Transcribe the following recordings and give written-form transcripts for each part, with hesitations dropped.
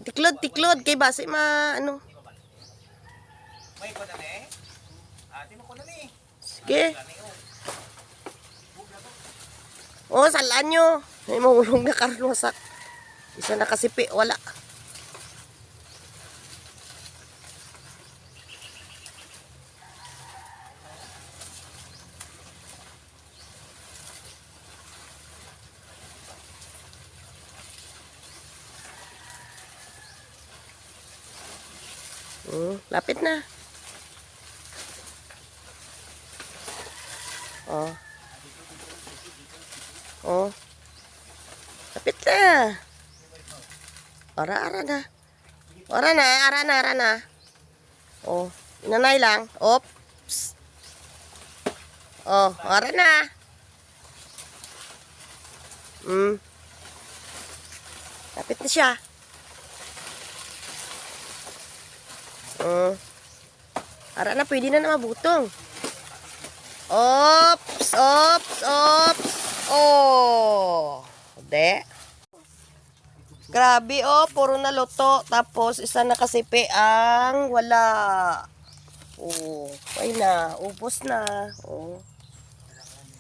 Tiklod kay base ano. May ko na ni. Ati mo ko na ni. Sige. Oh, salaan nyo. May mahulong na karon wasak. Isa na kasipi, wala. Lapit na. Oh. Oh. Lapit na. Ara na. Ara na. Oh, inanay lang. Oops. Oh, ara na. Lapit na siya. Ara na, pwede na mabutong. Ops. Oh. De. Grabe oh, puro na luto. Tapos isa na kasipi ang wala. Oh, ay na, ubos na. Oh.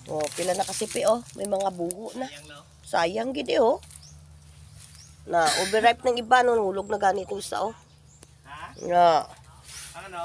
Oh, pila na kasipi oh, may mga buho na. Sayang gid oh. Na overripe ng iba no, hulog na ganito isa oh. Ha? Na. Ano?